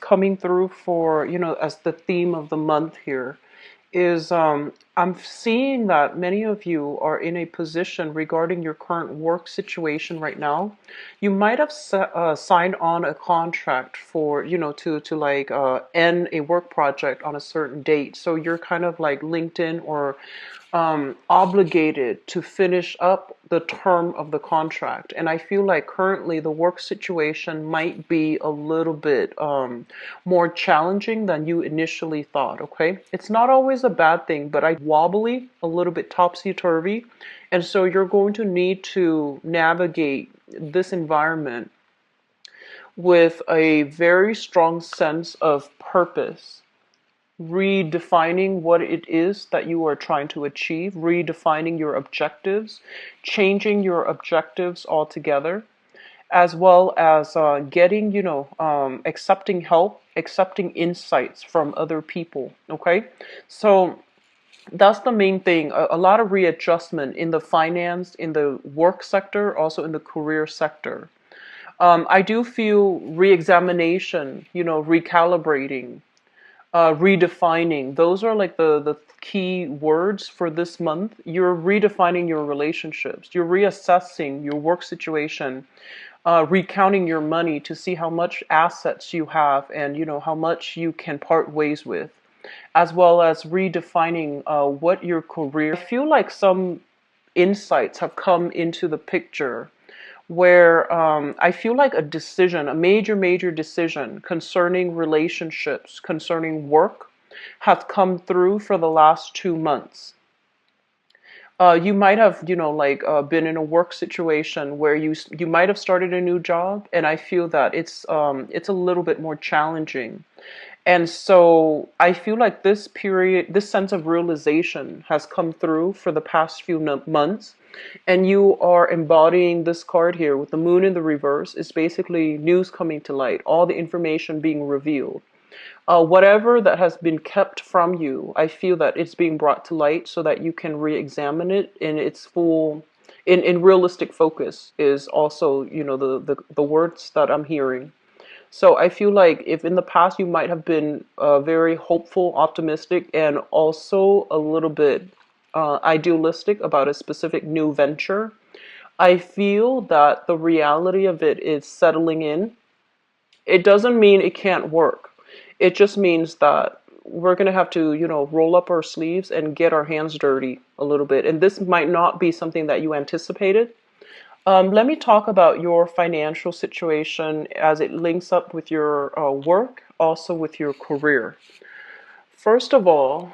coming through for, as the theme of the month here is I'm seeing that many of you are in a position regarding your current work situation right now. You might have signed on a contract for, to like end a work project on a certain date. So you're kind of like linked in or obligated to finish up the term of the contract. And I feel like currently the work situation might be a little bit more challenging than you initially thought, okay? It's not always a bad thing, but I wobbly, a little bit topsy-turvy. And so you're going to need to navigate this environment with a very strong sense of purpose, redefining what it is that you are trying to achieve, redefining your objectives, changing your objectives altogether, as well as getting, accepting help, accepting insights from other people. Okay, so that's the main thing. A lot of readjustment in the finance, in the work sector, also in the career sector. I do feel re-examination, recalibrating, redefining. Those are like the key words for this month. You're redefining your relationships. You're reassessing your work situation, recounting your money to see how much assets you have and how much you can part ways with, as well as redefining what your career. I feel like some insights have come into the picture where I feel like a decision, a major decision concerning relationships, concerning work, has come through for the last 2 months. You might have, been in a work situation where you might have started a new job, and I feel that it's a little bit more challenging. And so I feel like this period, this sense of realization has come through for the past few months. And you are embodying this card here with the moon in the reverse. It's basically news coming to light, all the information being revealed. Whatever that has been kept from you, I feel that it's being brought to light so that you can re-examine it in its full, in realistic focus is also, the words that I'm hearing. So I feel like if in the past you might have been very hopeful, optimistic, and also a little bit idealistic about a specific new venture, I feel that the reality of it is settling in. It doesn't mean it can't work. It just means that we're going to have to, roll up our sleeves and get our hands dirty a little bit. And this might not be something that you anticipated. Let me talk about your financial situation as it links up with your work, also with your career. First of all,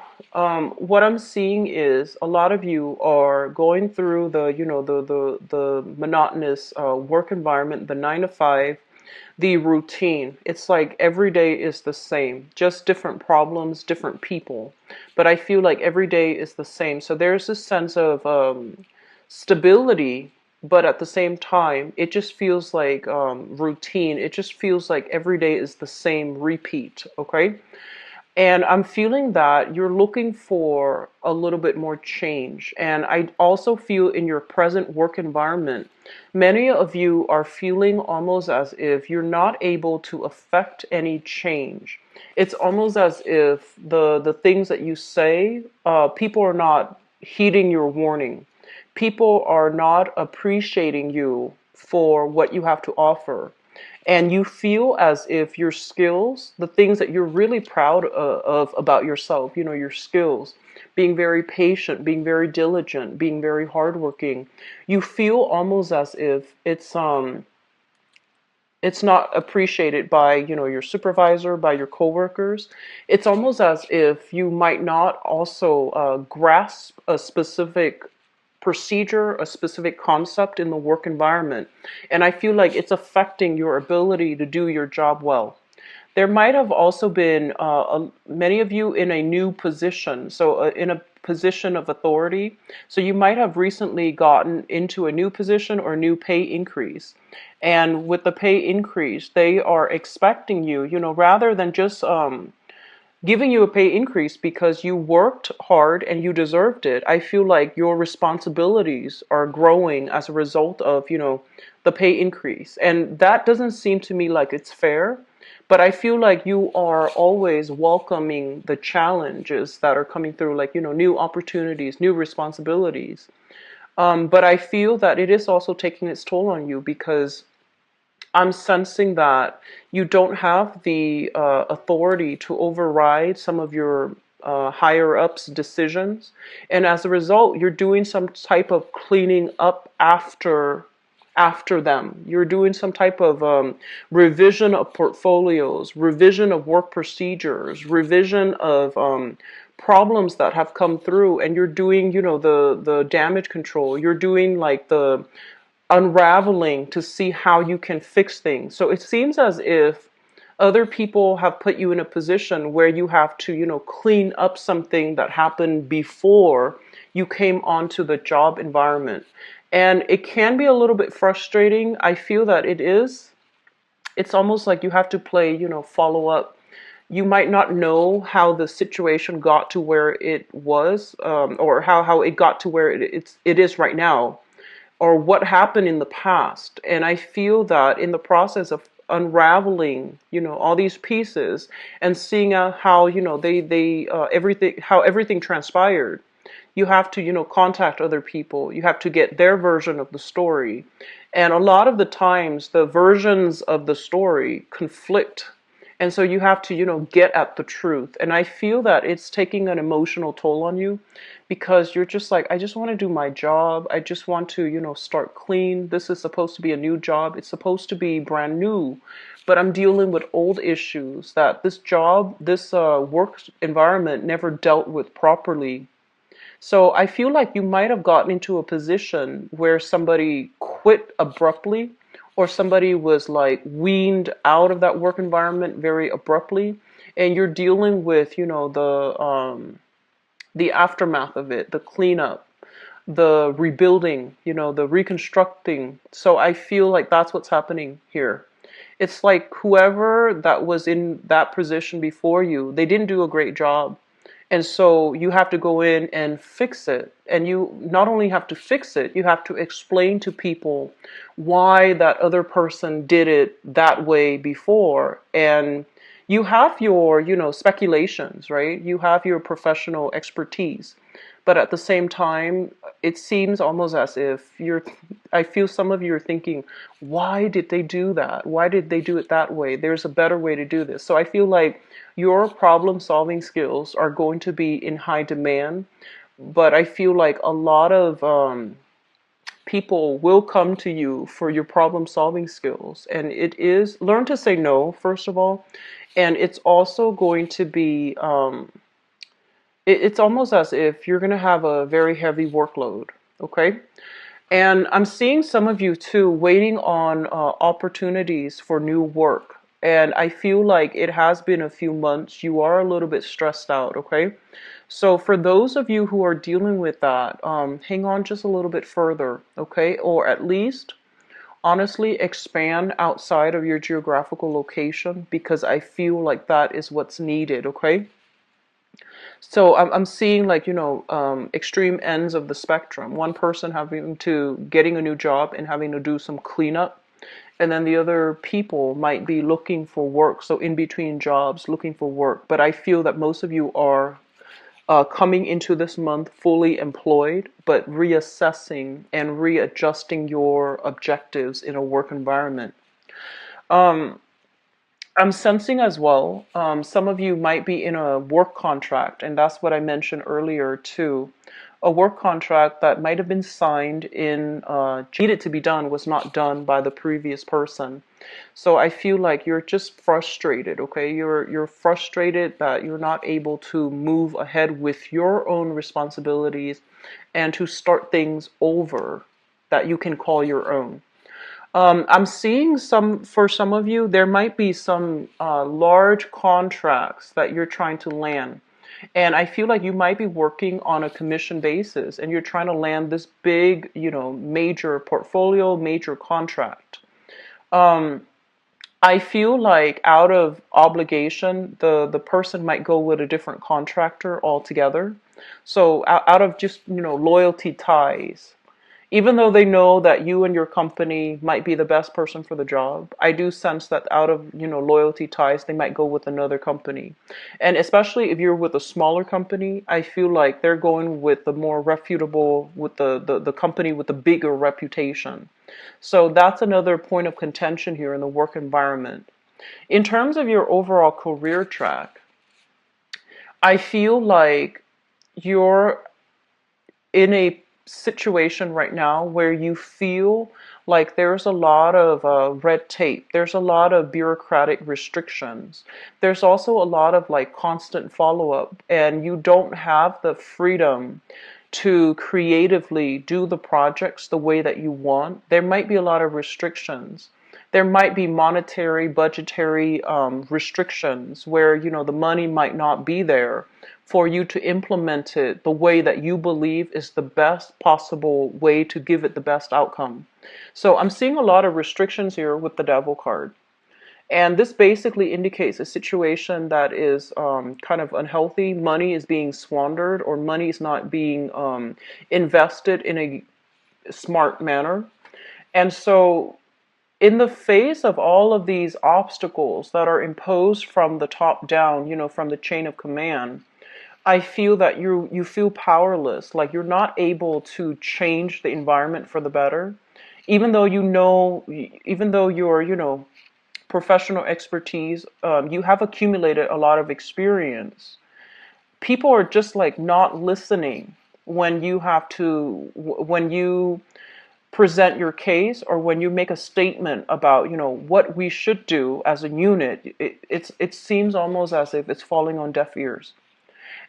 what I'm seeing is a lot of you are going through the monotonous work environment, the 9 to 5, the routine. It's like every day is the same, just different problems, different people. But I feel like every day is the same. So there's this sense of stability, but at the same time, it just feels like routine. It just feels like every day is the same repeat, okay? And I'm feeling that you're looking for a little bit more change. And I also feel in your present work environment, many of you are feeling almost as if you're not able to affect any change. It's almost as if the things that you say, people are not heeding your warning. People are not appreciating you for what you have to offer. And you feel as if your skills, the things that you're really proud of about yourself, your skills, being very patient, being very diligent, being very hardworking, you feel almost as if it's not appreciated by, your supervisor, by your coworkers. It's almost as if you might not also grasp a specific procedure, a specific concept in the work environment. And I feel like it's affecting your ability to do your job well. There might have also been many of you in a new position, so in a position of authority. So you might have recently gotten into a new position or new pay increase. And with the pay increase, they are expecting you, rather than just giving you a pay increase because you worked hard and you deserved it. I feel like your responsibilities are growing as a result of, the pay increase. And that doesn't seem to me like it's fair. But I feel like you are always welcoming the challenges that are coming through, like, new opportunities, new responsibilities. But I feel that it is also taking its toll on you because I'm sensing that you don't have the authority to override some of your higher ups' decisions, and as a result, you're doing some type of cleaning up after them. You're doing some type of revision of portfolios, revision of work procedures, revision of problems that have come through, and you're doing, the damage control. You're doing like the unraveling to see how you can fix things. So it seems as if other people have put you in a position where you have to, clean up something that happened before you came onto the job environment. And it can be a little bit frustrating. I feel that it is. It's almost like you have to play, follow up. You might not know how the situation got to where it was, or how it got to where it is right now, or what happened in the past. And I feel that in the process of unraveling, all these pieces and seeing how, they everything, how everything transpired, you have to, contact other people. You have to get their version of the story. And a lot of the times the versions of the story conflict. And so you have to, get at the truth. And I feel that it's taking an emotional toll on you because you're just like, I just want to do my job. I just want to, start clean. This is supposed to be a new job. It's supposed to be brand new. But I'm dealing with old issues that this job, this work environment never dealt with properly. So I feel like you might have gotten into a position where somebody quit abruptly, or somebody was like weaned out of that work environment very abruptly, and you're dealing with, the aftermath of it, the cleanup, the rebuilding, the reconstructing. So I feel like that's what's happening here. It's like whoever that was in that position before you, they didn't do a great job. And so you have to go in and fix it. And you not only have to fix it, you have to explain to people why that other person did it that way before. And you have your, speculations, right? You have your professional expertise. But at the same time, it seems almost as if I feel some of you are thinking, why did they do that? Why did they do it that way? There's a better way to do this. So I feel like your problem solving skills are going to be in high demand. But I feel like a lot of people will come to you for your problem solving skills. And it is learn to say no, first of all. And it's also going to be, it's almost as if you're going to have a very heavy workload. Okay. And I'm seeing some of you too waiting on opportunities for new work. And I feel like it has been a few months. You are a little bit stressed out, okay? So for those of you who are dealing with that, hang on just a little bit further, okay? Or at least, honestly, expand outside of your geographical location because I feel like that is what's needed, okay? So I'm seeing like, extreme ends of the spectrum. One person having to getting a new job and having to do some cleanup. And then the other people might be looking for work. So in between jobs, looking for work. But I feel that most of you are coming into this month fully employed, but reassessing and readjusting your objectives in a work environment. Um, I'm sensing as well, some of you might be in a work contract, and that's what I mentioned earlier too. A work contract that might have been signed in, needed to be done, was not done by the previous person. So I feel like you're just frustrated, okay? You're frustrated that you're not able to move ahead with your own responsibilities and to start things over that you can call your own. I'm seeing for some of you, there might be some large contracts that you're trying to land. And I feel like you might be working on a commission basis and you're trying to land this big, major portfolio, major contract. I feel like out of obligation, the person might go with a different contractor altogether. So out of just, loyalty ties, Even though they know that you and your company might be the best person for the job, I do sense that out of, loyalty ties, they might go with another company. And especially if you're with a smaller company, I feel like they're going with the more reputable, with the company with the bigger reputation. So that's another point of contention here in the work environment. In terms of your overall career track, I feel like you're in a situation right now where you feel like there's a lot of red tape, there's a lot of bureaucratic restrictions, there's also a lot of like constant follow-up, and you don't have the freedom to creatively do the projects the way that you want. There might be a lot of restrictions. There might be monetary, budgetary restrictions where, the money might not be there for you to implement it the way that you believe is the best possible way to give it the best outcome. So I'm seeing a lot of restrictions here with the Devil card. And this basically indicates a situation that is kind of unhealthy. Money is being squandered, or money is not being invested in a smart manner. And so in the face of all of these obstacles that are imposed from the top down, from the chain of command, I feel that you feel powerless, like you're not able to change the environment for the better, even though even though your professional expertise, you have accumulated a lot of experience. People are just like not listening when you present your case, or when you make a statement about what we should do as a unit. It seems almost as if it's falling on deaf ears.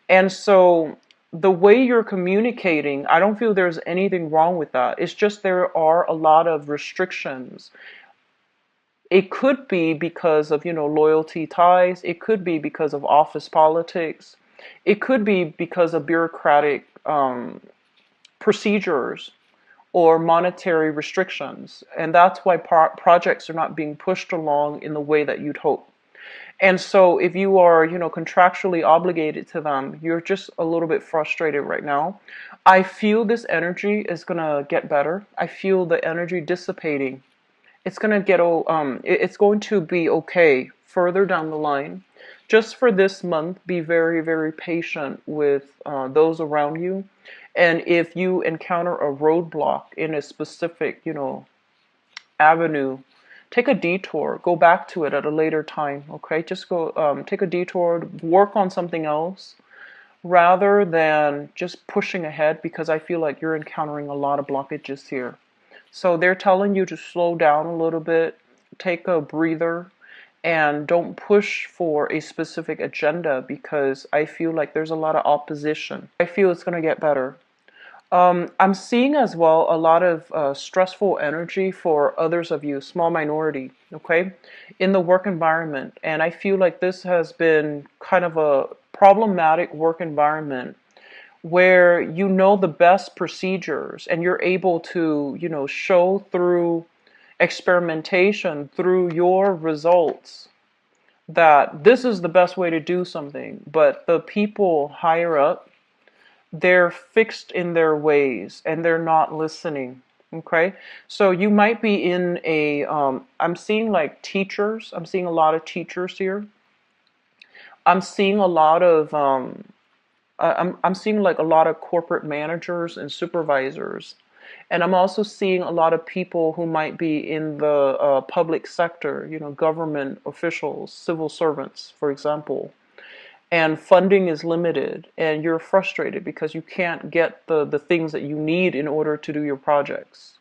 And so the way you're communicating, I don't feel there's anything wrong with that. It's just there are a lot of restrictions. It could be because of, loyalty ties. It could be because of office politics. It could be because of bureaucratic procedures or monetary restrictions. And that's why projects are not being pushed along in the way that you'd hope. And so if you are, contractually obligated to them, you're just a little bit frustrated right now. I feel this energy is going to get better. I feel the energy dissipating. It's going to it's going to be okay further down the line. Just for this month, be very, very patient with those around you. And if you encounter a roadblock in a specific, avenue, take a detour, go back to it at a later time. Okay, just go take a detour, work on something else rather than just pushing ahead, because I feel like you're encountering a lot of blockages here. So they're telling you to slow down a little bit, take a breather, and don't push for a specific agenda, because I feel like there's a lot of opposition. I feel it's going to get better. I'm seeing as well a lot of stressful energy for others of you, small minority, okay, in the work environment. And I feel like this has been kind of a problematic work environment where you know the best procedures and you're able to, show through experimentation, through your results, that this is the best way to do something. But the people higher up, they're fixed in their ways and they're not listening. Okay, so you might be in a I'm seeing like teachers. I'm seeing a lot of teachers here. I'm seeing a lot of I'm seeing like a lot of corporate managers and supervisors, and I'm also seeing a lot of people who might be in the public sector, government officials, civil servants, for example. And funding is limited, and you're frustrated because you can't get the things that you need in order to do your projects.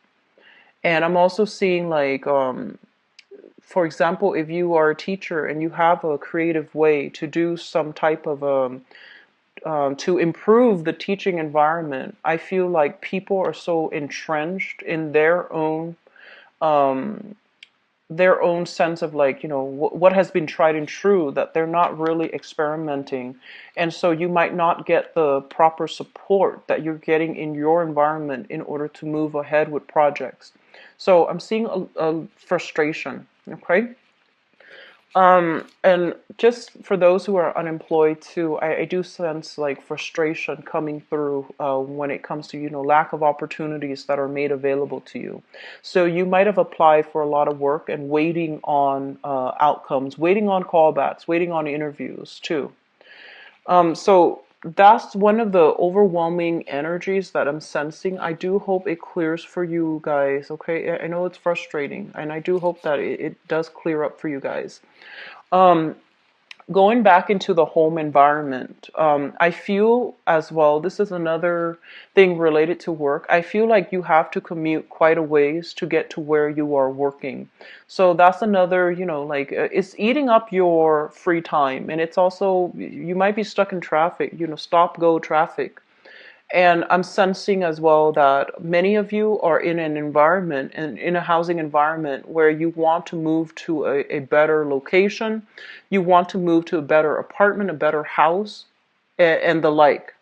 And I'm also seeing like, for example, if you are a teacher and you have a creative way to do some type of to improve the teaching environment, I feel like people are so entrenched in um, their own sense of like, what has been tried and true, that they're not really experimenting. And so you might not get the proper support that you're getting in your environment in order to move ahead with projects. So I'm seeing a frustration, okay? And just for those who are unemployed too, I do sense like frustration coming through when it comes to, lack of opportunities that are made available to you. So you might have applied for a lot of work and waiting on outcomes, waiting on callbacks, waiting on interviews too. So that's one of the overwhelming energies that I'm sensing. I do hope it clears for you guys, okay? I know it's frustrating, and I do hope that it does clear up for you guys. Going back into the home environment, I feel as well, this is another thing related to work. I feel like you have to commute quite a ways to get to where you are working. So that's another, like it's eating up your free time. And it's also, you might be stuck in traffic, stop go traffic. And I'm sensing as well that many of you are in an environment and in a housing environment where you want to move to a better location. You want to move to a better apartment, a better house, and the like.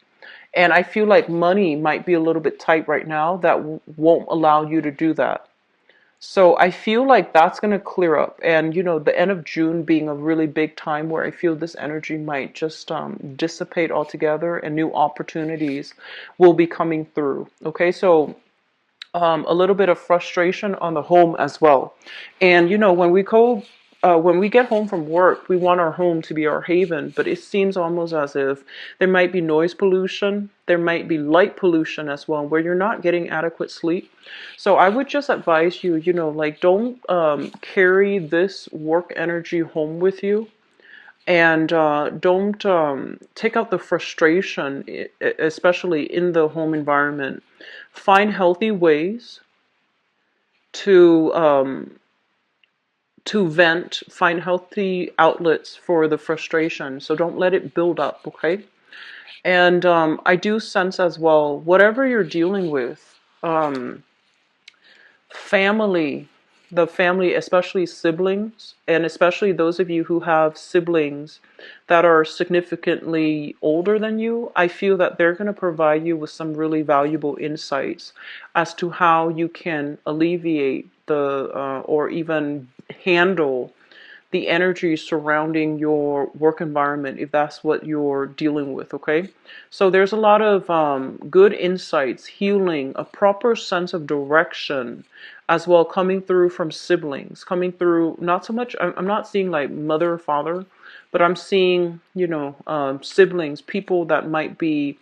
And I feel like money might be a little bit tight right now that won't allow you to do that. So I feel like that's going to clear up. And, the end of June being a really big time where I feel this energy might just dissipate altogether and new opportunities will be coming through. Okay, so a little bit of frustration on the home as well. And when we get home from work, we want our home to be our haven, but it seems almost as if there might be noise pollution, there might be light pollution as well, where you're not getting adequate sleep. So I would just advise you, like don't carry this work energy home with you. And don't take out the frustration, especially in the home environment. Find healthy ways to vent. Find healthy outlets for the frustration. So don't let it build up. Okay. And I do sense as well, whatever you're dealing with, family, the family, especially siblings, and especially those of you who have siblings that are significantly older than you, I feel that they're going to provide you with some really valuable insights as to how you can alleviate or even handle the energy surrounding your work environment if that's what you're dealing with, okay? So there's a lot of good insights, healing, a proper sense of direction as well coming through from siblings, coming through not so much, I'm not seeing like mother or father, but I'm seeing, siblings, people that might be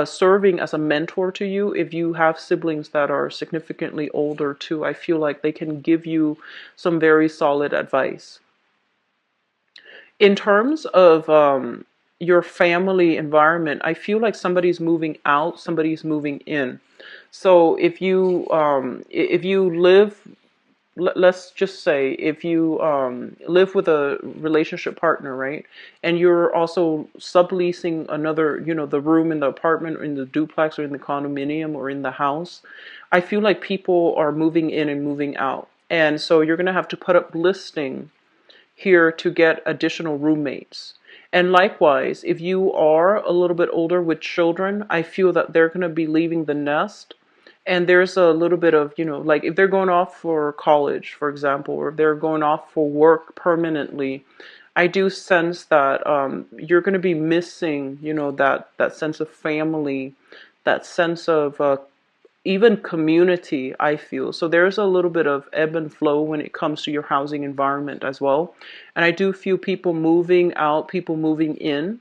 serving as a mentor to you. If you have siblings that are significantly older too, I feel like they can give you some very solid advice. In terms of your family environment, I feel like somebody's moving out, somebody's moving in. So if you live, let's just say if you live with a relationship partner, right, and you're also subleasing another, the room in the apartment or in the duplex or in the condominium or in the house, I feel like people are moving in and moving out. And so you're going to have to put up listing here to get additional roommates. And likewise, if you are a little bit older with children, I feel that they're going to be leaving the nest. And there's a little bit of, like if they're going off for college, for example, or if they're going off for work permanently, I do sense that you're going to be missing, that sense of family, that sense of even community, I feel. So there's a little bit of ebb and flow when it comes to your housing environment as well. And I do feel people moving out, people moving in.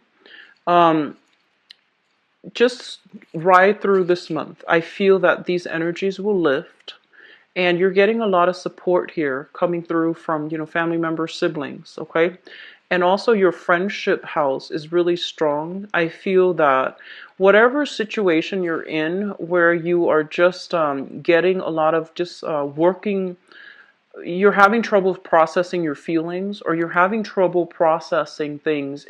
Um, just ride through this month. I feel that these energies will lift. And you're getting a lot of support here coming through from, family members, siblings, okay? And also your friendship house is really strong. I feel that whatever situation you're in where you are just getting a lot of just working, you're having trouble processing your feelings, or you're having trouble processing things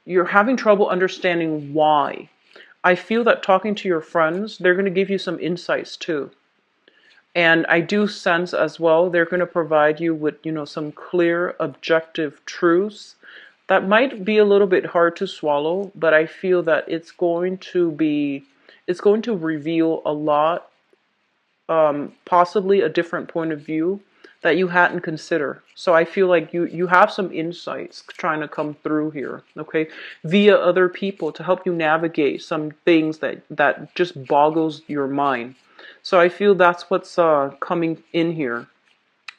you're having trouble understanding why. I feel that talking to your friends, they're going to give you some insights too. And I do sense as well they're going to provide you with, some clear, objective truths that might be a little bit hard to swallow, but I feel that it's going to reveal a lot, possibly a different point of view that you hadn't considered. So I feel like you have some insights trying to come through here, okay, via other people to help you navigate some things that just boggles your mind. So I feel that's what's coming in here.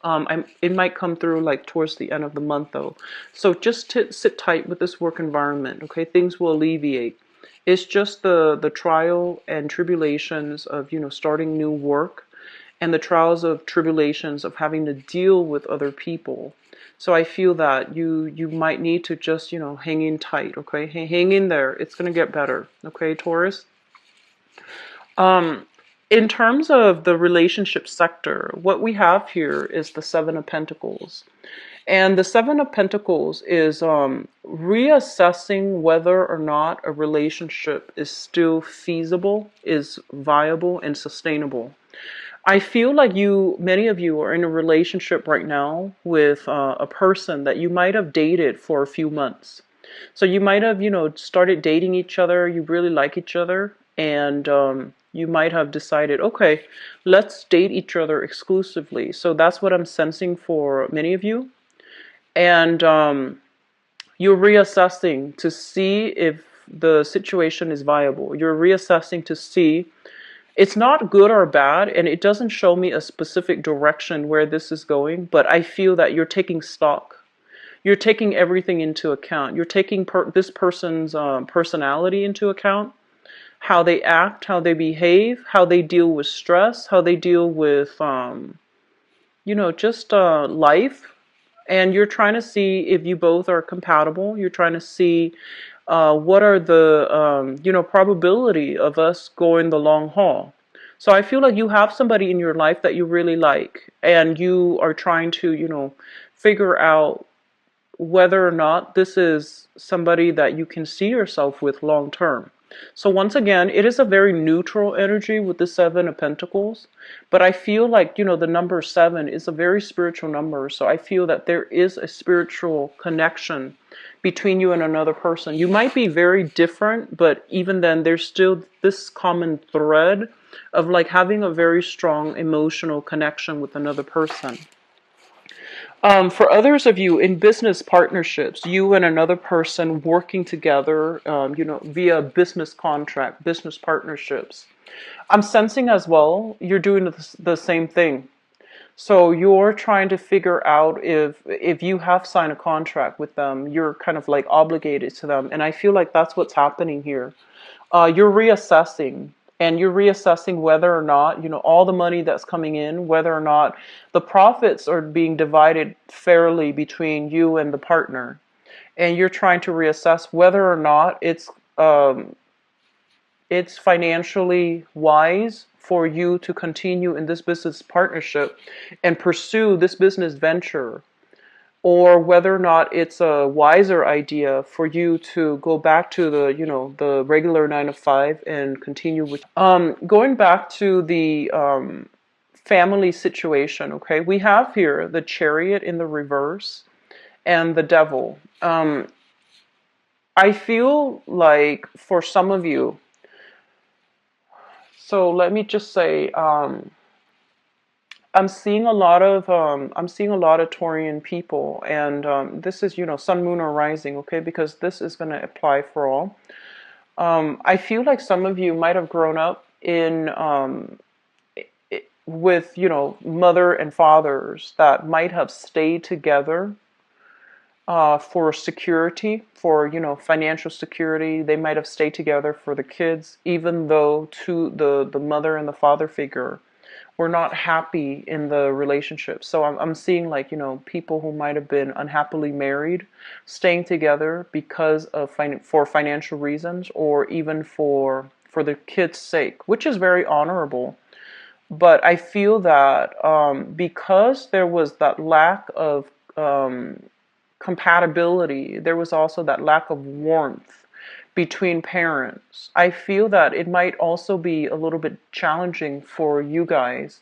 It might come through like towards the end of the month though. So just to sit tight with this work environment, okay? Things will alleviate. It's just the trial and tribulations of, starting new work, and the trials of tribulations of having to deal with other people. So I feel that you might need to just, hang in tight, okay? Hang in there. It's going to get better, okay, Taurus? Um, in terms of the relationship sector, what we have here is the Seven of Pentacles. And the Seven of Pentacles is reassessing whether or not a relationship is still feasible, is viable, and sustainable. I feel like many of you are in a relationship right now with a person that you might have dated for a few months. So you might have, started dating each other. You really like each other, and you might have decided, okay, let's date each other exclusively. So that's what I'm sensing for many of you. And you're reassessing to see if the situation is viable. You're reassessing to see it's not good or bad, and it doesn't show me a specific direction where this is going, but I feel that you're taking stock. You're taking everything into account. You're taking this person's personality into account, how they act, how they behave, how they deal with stress, how they deal with, just life. And you're trying to see if you both are compatible. You're trying to see what are the, probability of us going the long haul. So I feel like you have somebody in your life that you really like, and you are trying to, figure out whether or not this is somebody that you can see yourself with long term. So once again, it is a very neutral energy with the Seven of Pentacles, but I feel like, the number 7 is a very spiritual number. So I feel that there is a spiritual connection between you and another person. You might be very different, but even then there's still this common thread of like having a very strong emotional connection with another person. For others of you in business partnerships, you and another person working together, via business contract, business partnerships. I'm sensing as well, you're doing the same thing. So you're trying to figure out if you have signed a contract with them, you're kind of like obligated to them. And I feel like that's what's happening here. You're reassessing, and you're reassessing whether or not, all the money that's coming in, whether or not the profits are being divided fairly between you and the partner. And you're trying to reassess whether or not it's financially wise for you to continue in this business partnership and pursue this business venture, or whether or not it's a wiser idea for you to go back to the regular 9 to 5 and continue with. Going back to the family situation, okay, we have here the Chariot in the reverse and the Devil. I feel like for some of you, so let me just say, I'm seeing a lot of Taurian people, and this is, Sun, Moon, or Rising, okay? Because this is going to apply for all. I feel like some of you might have grown up in with, mother and fathers that might have stayed together for security, for, financial security. They might have stayed together for the kids, even though the mother and the father figure were not happy in the relationship. So I'm seeing like, people who might have been unhappily married, staying together because of for financial reasons, or even for the kids' sake, which is very honorable. But I feel that because there was that lack of compatibility, there was also that lack of warmth between parents. I feel that it might also be a little bit challenging for you guys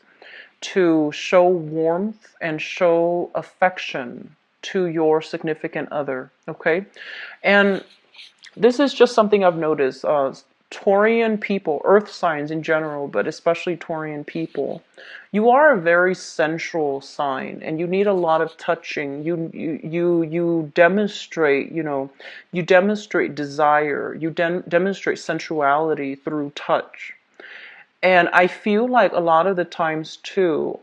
to show warmth and show affection to your significant other, okay? And this is just something I've noticed, Taurian people, earth signs in general, but especially Taurian people, you are a very sensual sign, and you need a lot of touching. You demonstrate, you demonstrate desire. You demonstrate sensuality through touch. And I feel like a lot of the times too,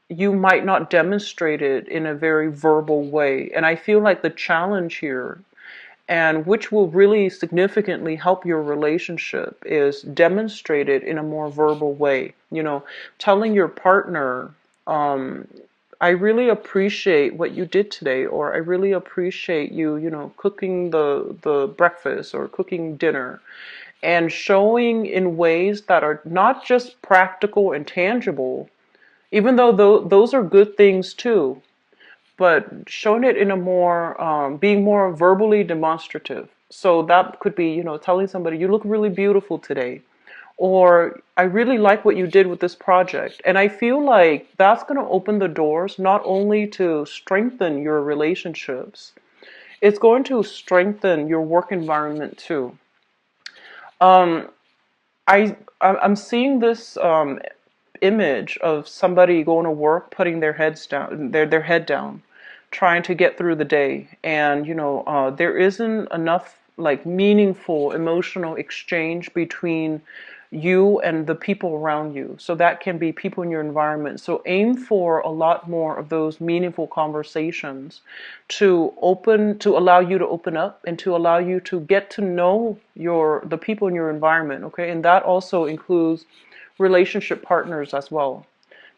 you might not demonstrate it in a very verbal way. And I feel like the challenge here, and which will really significantly help your relationship, is demonstrate it in a more verbal way. Telling your partner, I really appreciate what you did today, or I really appreciate you, cooking the breakfast or cooking dinner, and showing in ways that are not just practical and tangible, even though those are good things too, but showing it in a more, being more verbally demonstrative. So that could be, telling somebody, you look really beautiful today, or I really like what you did with this project. And I feel like that's going to open the doors not only to strengthen your relationships, it's going to strengthen your work environment too. Um, I'm seeing this image of somebody going to work, putting their heads down, their head down, trying to get through the day, and there isn't enough like meaningful emotional exchange between you and the people around you. So that can be people in your environment. So aim for a lot more of those meaningful conversations to allow you to open up and to allow you to get to know the people in your environment, okay? And that also includes relationship partners as well.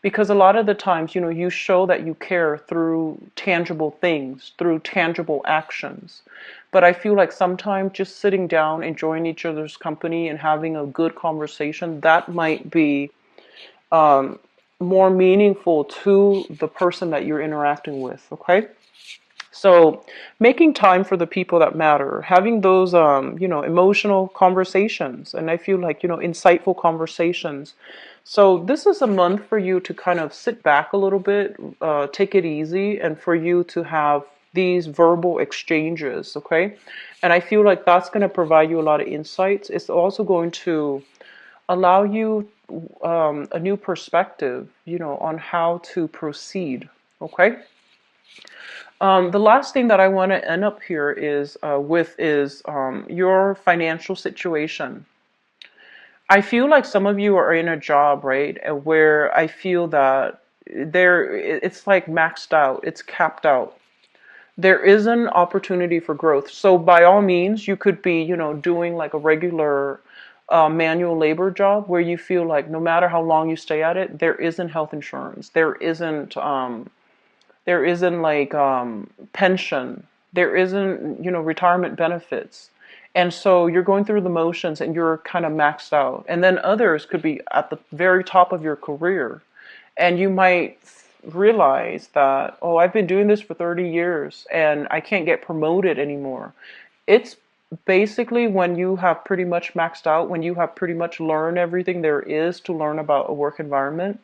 Because a lot of the times, you show that you care through tangible things, through tangible actions. But I feel like sometimes just sitting down, enjoying each other's company and having a good conversation, that might be more meaningful to the person that you're interacting with, okay? So making time for the people that matter, having those, emotional conversations, and I feel like, insightful conversations. So this is a month for you to kind of sit back a little bit, take it easy, and for you to have these verbal exchanges, okay? And I feel like that's going to provide you a lot of insights. It's also going to allow you a new perspective, on how to proceed, okay? The last thing that I want to end up here is your financial situation. I feel like some of you are in a job, right, where I feel that it's like maxed out, it's capped out. There is an opportunity for growth. So by all means, you could be, doing like a regular manual labor job where you feel like no matter how long you stay at it, there isn't health insurance, there isn't like pension, there isn't retirement benefits, and so you're going through the motions and you're kind of maxed out. And then others could be at the very top of your career, and you might realize that, oh, I've been doing this for 30 years and I can't get promoted anymore. It's basically when you have pretty much maxed out, when you have pretty much learned everything there is to learn about a work environment,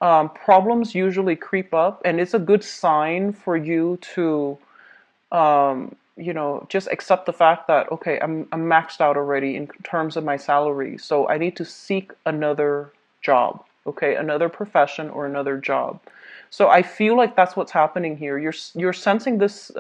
problems usually creep up, and it's a good sign for you to, just accept the fact that, okay, I'm maxed out already in terms of my salary, so I need to seek another job, okay, another profession or another job. So I feel like that's what's happening here. You're sensing this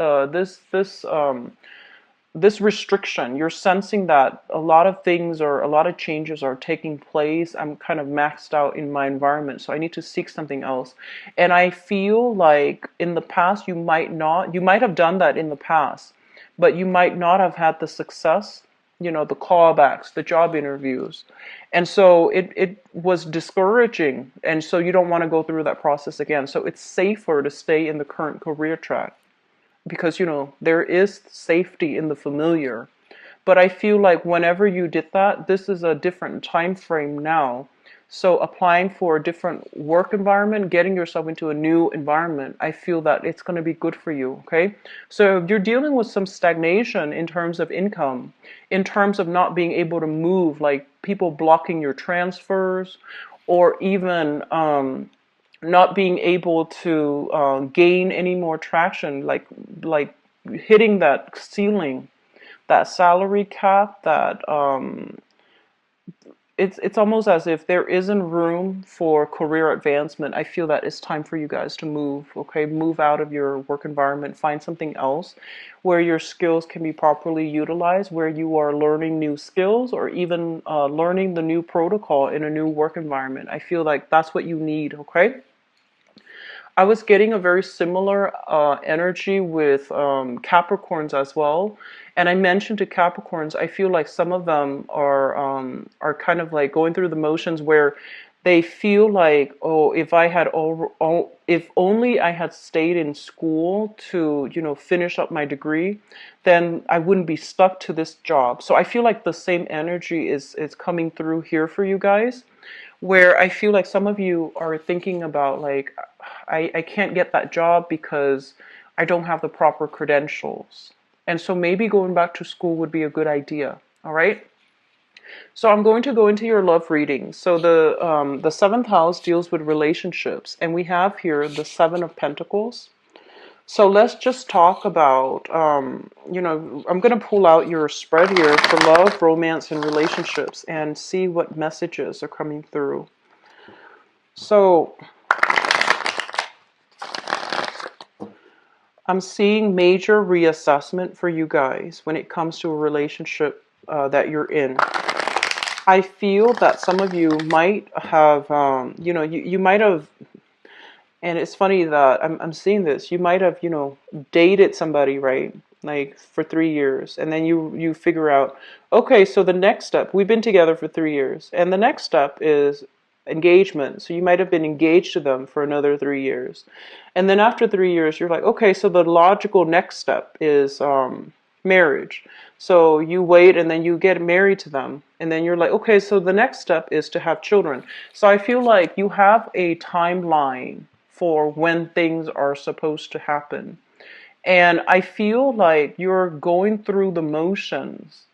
restriction. You're sensing that a lot of things or a lot of changes are taking place. I'm kind of maxed out in my environment, so I need to seek something else. And I feel like in the past you might have done that in the past, but you might not have had the success, the callbacks, the job interviews. And so it was discouraging. And so you don't want to go through that process again. So it's safer to stay in the current career track, because there is safety in the familiar. But I feel like whenever you did that, this is a different time frame now. So applying for a different work environment, getting yourself into a new environment, I feel that it's going to be good for you, okay? So if you're dealing with some stagnation in terms of income, in terms of not being able to move, like people blocking your transfers, or even not being able to gain any more traction, like hitting that ceiling, that salary cap, that it's almost as if there isn't room for career advancement. I feel that it's time for you guys to move, okay? Move out of your work environment, find something else where your skills can be properly utilized, where you are learning new skills or even learning the new protocol in a new work environment. I feel like that's what you need, okay? I was getting a very similar energy with Capricorns as well. And I mentioned to Capricorns, I feel like some of them are kind of like going through the motions where they feel like, oh, if only I had stayed in school to, finish up my degree, then I wouldn't be stuck to this job. So I feel like the same energy is coming through here for you guys, where I feel like some of you are thinking about like, I can't get that job because I don't have the proper credentials. And so maybe going back to school would be a good idea. All right. So I'm going to go into your love reading. So the seventh house deals with relationships, and we have here the Seven of Pentacles. So let's just talk about, I'm going to pull out your spread here for love, romance, and relationships and see what messages are coming through. So I'm seeing major reassessment for you guys when it comes to a relationship that you're in. I feel that some of you might have, you might have, and it's funny that I'm seeing this, you might have, dated somebody, right? Like for 3 years, and then you figure out, okay, so the next step, we've been together for 3 years, and the next step is engagement. So you might have been engaged to them for another 3 years. And then after 3 years, you're like, okay, so the logical next step is marriage. So you wait and then you get married to them. And then you're like, okay, so the next step is to have children. So I feel like you have a timeline for when things are supposed to happen. And I feel like you're going through the motions,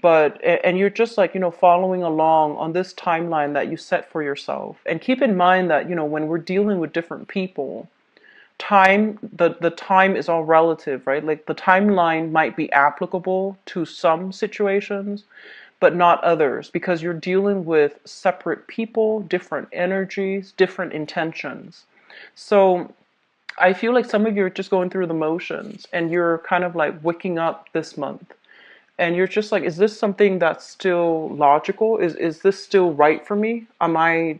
and you're just like, following along on this timeline that you set for yourself. And keep in mind that, when we're dealing with different people, the time is all relative, right? Like the timeline might be applicable to some situations, but not others, because you're dealing with separate people, different energies, different intentions. So I feel like some of you are just going through the motions and you're kind of like waking up this month. And you're just like, is this something that's still logical? Is this still right for me? Am I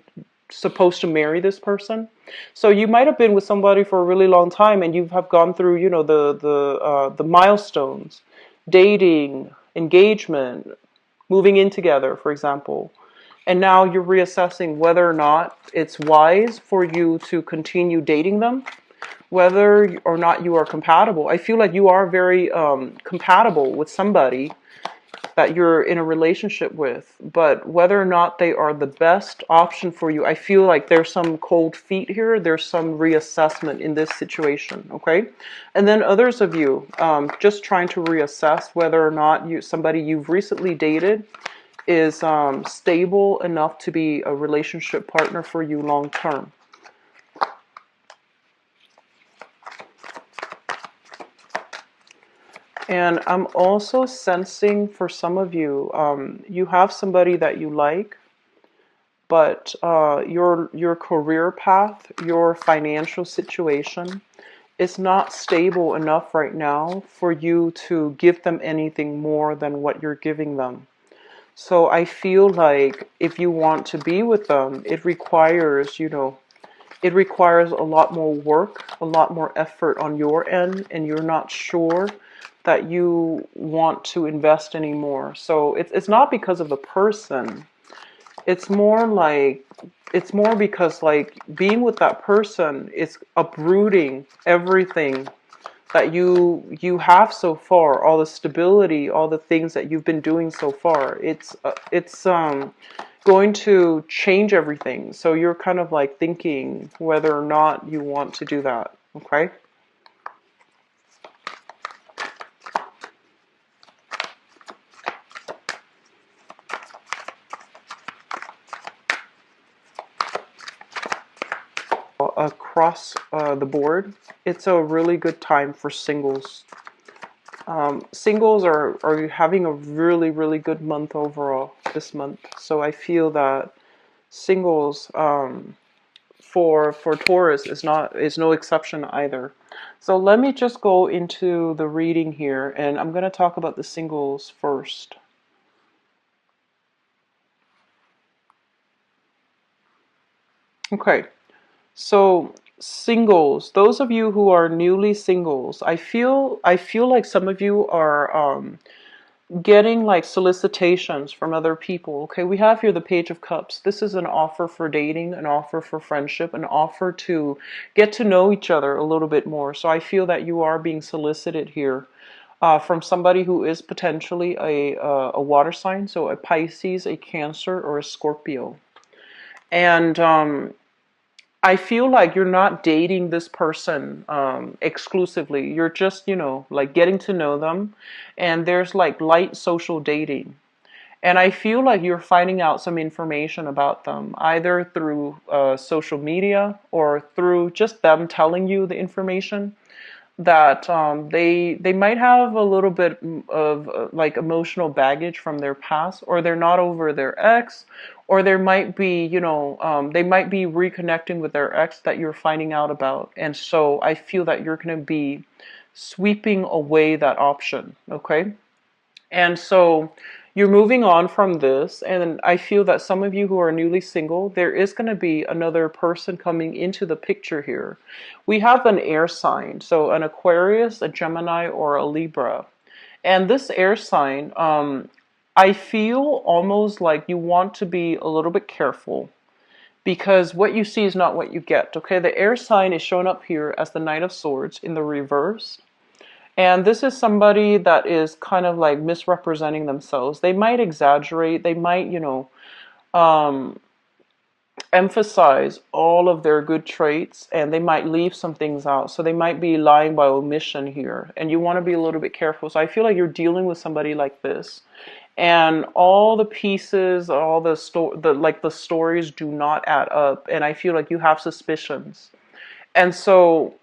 supposed to marry this person? So you might have been with somebody for a really long time, and you have gone through, the milestones, dating, engagement, moving in together, for example. And now you're reassessing whether or not it's wise for you to continue dating them, whether or not you are compatible. I feel like you are very compatible with somebody that you're in a relationship with, but whether or not they are the best option for you, I feel like there's some cold feet here. There's some reassessment in this situation, okay? And then others of you just trying to reassess whether or not somebody you've recently dated is stable enough to be a relationship partner for you long term. And I'm also sensing for some of you, you have somebody that you like, but your career path, your financial situation is not stable enough right now for you to give them anything more than what you're giving them. So I feel like if you want to be with them, it requires, it requires a lot more work, a lot more effort on your end, and you're not sure that you want to invest anymore. So it's not because of the person. It's more because like being with that person is uprooting everything that you have so far, all the stability, all the things that you've been doing so far. It's going to change everything. So you're kind of like thinking whether or not you want to do that. Okay. Across the board, it's a really good time for singles. Singles are having a really, really good month overall this month. So I feel that singles for Taurus is no exception either. So let me just go into the reading here, and I'm going to talk about the singles first. Okay, so singles, those of you who are newly singles, I feel like some of you are getting like solicitations from other people. Okay, we have here the Page of Cups. This is an offer for dating, an offer for friendship, an offer to get to know each other a little bit more. So I feel that you are being solicited here from somebody who is potentially a water sign, so a Pisces, a Cancer, or a Scorpio. And I feel like you're not dating this person exclusively. You're just, like getting to know them. And there's like light social dating. And I feel like you're finding out some information about them, either through social media or through just them telling you the information that they might have a little bit of like emotional baggage from their past, or they're not over their ex, or there might be they might be reconnecting with their ex that you're finding out about. And so I feel that you're going to be sweeping away that option. Okay, and so you're moving on from this, and I feel that some of you who are newly single, there is going to be another person coming into the picture here. We have an air sign, so an Aquarius, a Gemini, or a Libra. And this air sign, I feel almost like you want to be a little bit careful because what you see is not what you get. Okay, the air sign is shown up here as the Knight of Swords in the reverse. And this is somebody that is kind of like misrepresenting themselves. They might exaggerate. They might, um, emphasize all of their good traits, and they might leave some things out. So they might be lying by omission here. And you want to be a little bit careful. So I feel like you're dealing with somebody like this. And all the pieces, all the stories do not add up. And I feel like you have suspicions. And so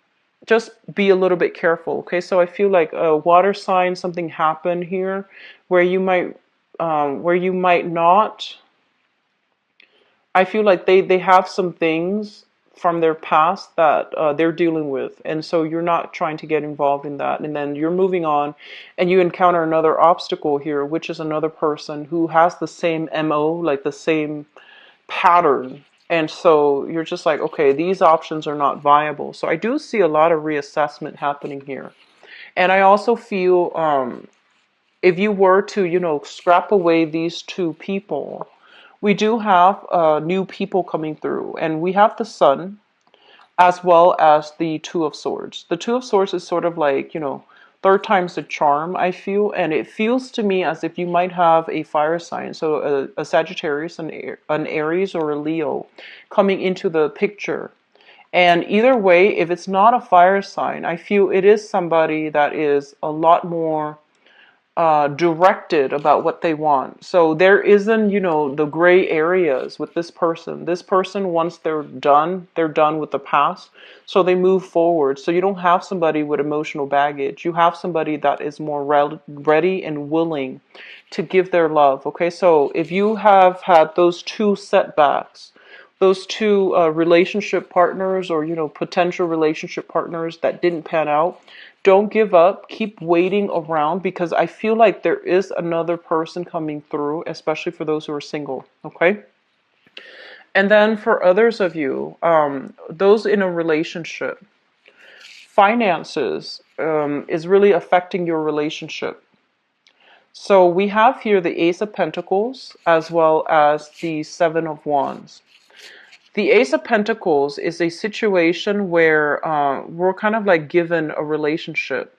just be a little bit careful. Okay, so I feel like a water sign, something happened here where you might not. I feel like they have some things from their past that they're dealing with, and so you're not trying to get involved in that. And then you're moving on, and you encounter another obstacle here, which is another person who has the same MO, like the same pattern. And so you're just like, okay, these options are not viable. So I do see a lot of reassessment happening here. And I also feel if you were to, scrap away these two people, we do have new people coming through. And we have the Sun as well as the Two of Swords. The Two of Swords is sort of like, third time's the charm, I feel. And it feels to me as if you might have a fire sign, so a Sagittarius, an Aries, or a Leo coming into the picture. And either way, if it's not a fire sign, I feel it is somebody that is a lot more directed about what they want. So there isn't, the gray areas with this person. This person, once they're done with the past. So they move forward. So you don't have somebody with emotional baggage. You have somebody that is more ready and willing to give their love. Okay, so if you have had those two setbacks, those two relationship partners, or potential relationship partners that didn't pan out, don't give up. Keep waiting around, because I feel like there is another person coming through, especially for those who are single. Okay, and then for others of you, those in a relationship, finances is really affecting your relationship. So we have here the Ace of Pentacles as well as the Seven of Wands. The Ace of Pentacles is a situation where we're kind of like given a relationship,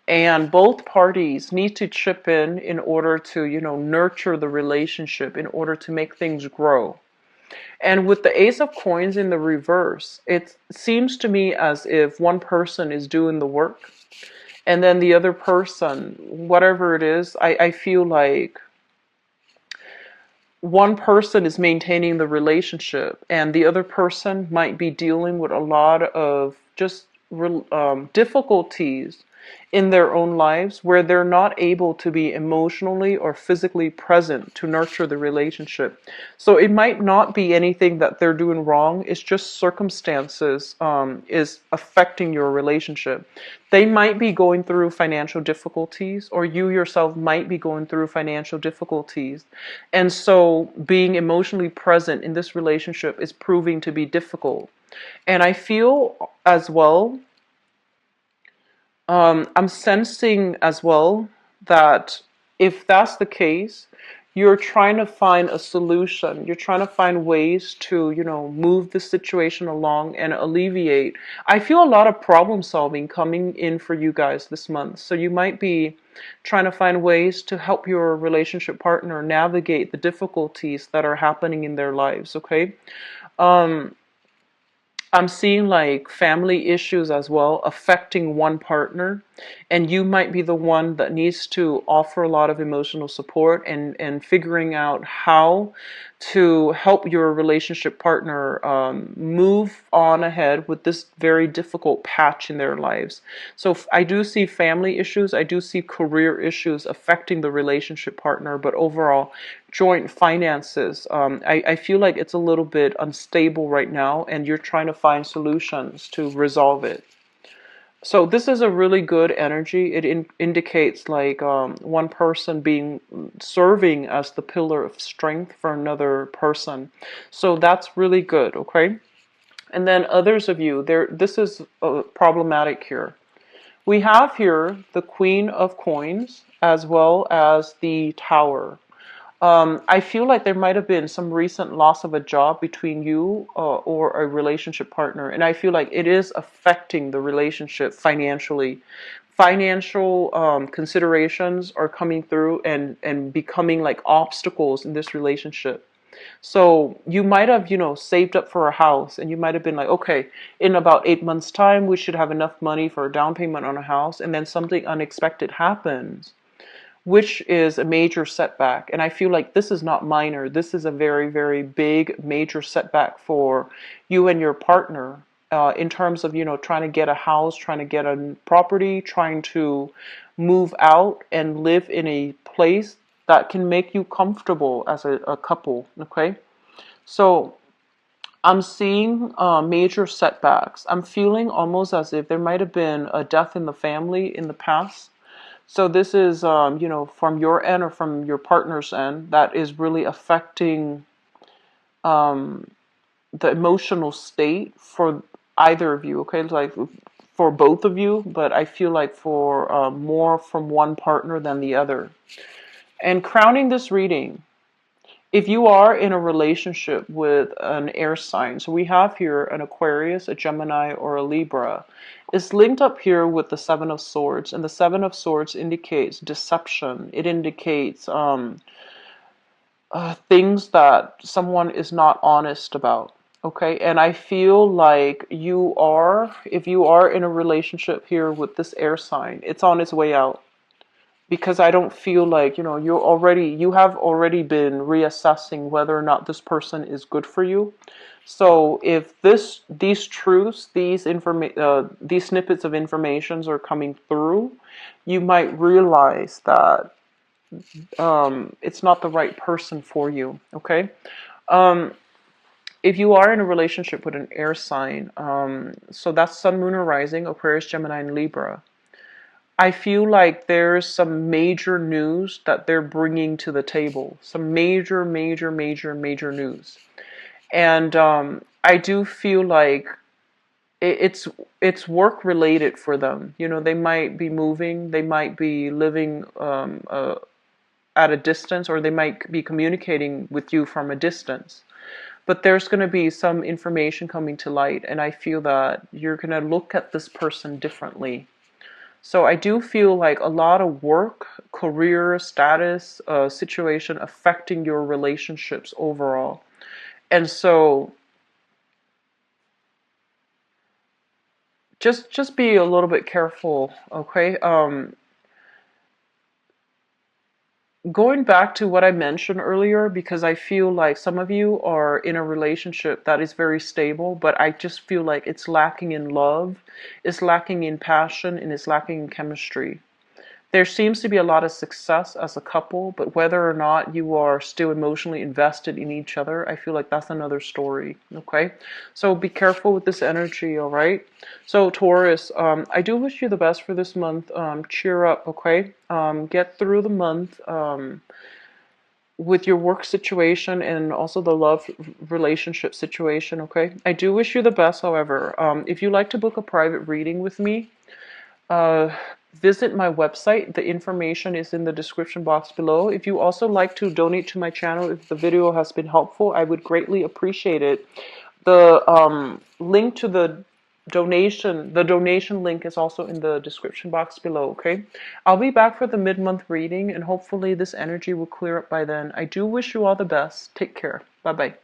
and both parties need to chip in order to, nurture the relationship, in order to make things grow. And with the Ace of Coins in the reverse, it seems to me as if one person is doing the work, and then the other person, whatever it is, I feel like one person is maintaining the relationship, and the other person might be dealing with a lot of just difficulties in their own lives where they're not able to be emotionally or physically present to nurture the relationship. So it might not be anything that they're doing wrong. It's just circumstances is affecting your relationship. They might be going through financial difficulties, or you yourself might be going through financial difficulties. And so being emotionally present in this relationship is proving to be difficult. And I feel as well, I'm sensing as well that if that's the case, you're trying to find a solution. You're trying to find ways to, move the situation along and alleviate. I feel a lot of problem solving coming in for you guys this month. So you might be trying to find ways to help your relationship partner navigate the difficulties that are happening in their lives, okay? Um, I'm seeing like family issues as well affecting one partner, and you might be the one that needs to offer a lot of emotional support and figuring out how to help your relationship partner move on ahead with this very difficult patch in their lives. So I do see family issues, I do see career issues affecting the relationship partner, but overall, joint finances. I feel like it's a little bit unstable right now, and you're trying to find solutions to resolve it. So this is a really good energy. It indicates like one person being serving as the pillar of strength for another person. So that's really good, okay? And then others of you, there. This is problematic here. We have here the Queen of Coins as well as the Tower. I feel like there might have been some recent loss of a job between you or a relationship partner, and I feel like it is affecting the relationship financially. Financial considerations are coming through and becoming like obstacles in this relationship. So you might have, saved up for a house, and you might have been like, okay, in about 8 months' time, we should have enough money for a down payment on a house, and then something unexpected happens, which is a major setback. And I feel like this is not minor. This is a very, very big, major setback for you and your partner in terms of, trying to get a house, trying to get a property, trying to move out and live in a place that can make you comfortable as a couple, okay? So I'm seeing major setbacks. I'm feeling almost as if there might have been a death in the family in the past. So this is, from your end or from your partner's end, that is really affecting um, the emotional state for either of you, okay? Like for both of you, but I feel like for more from one partner than the other. And crowning this reading, if you are in a relationship with an air sign, so we have here an Aquarius, a Gemini, or a Libra, it's linked up here with the Seven of Swords, and the Seven of Swords indicates deception. It indicates things that someone is not honest about. Okay, and I feel like if you are in a relationship here with this air sign, it's on its way out, because I don't feel like, you have already been reassessing whether or not this person is good for you. So if these truths, these snippets of informations are coming through, you might realize that it's not the right person for you. Okay. Um, if you are in a relationship with an air sign, so that's Sun, Moon, or Rising, Aquarius, Gemini, and Libra. I feel like there's some major news that they're bringing to the table. Some major, major, major, major news. And I do feel like it's work related for them. They might be moving, they might be living at a distance, or they might be communicating with you from a distance. But there's going to be some information coming to light, and I feel that you're going to look at this person differently. So I do feel like a lot of work, career, status, situation affecting your relationships overall. And so just be a little bit careful, okay? going back to what I mentioned earlier, because I feel like some of you are in a relationship that is very stable, but I just feel like it's lacking in love, it's lacking in passion, and it's lacking in chemistry. There seems to be a lot of success as a couple, but whether or not you are still emotionally invested in each other, I feel like that's another story. Okay, so be careful with this energy. All right. So Taurus, I do wish you the best for this month. Cheer up. Okay. Get through the month. With your work situation and also the love relationship situation. Okay. I do wish you the best. However, if you like to book a private reading with me, uh, visit my website. The information is in the description box below. If you also like to donate to my channel, if the video has been helpful, I would greatly appreciate it. The link to the donation link is also in the description box below, okay? I'll be back for the mid-month reading, and hopefully this energy will clear up by then. I do wish you all the best. Take care. Bye-bye.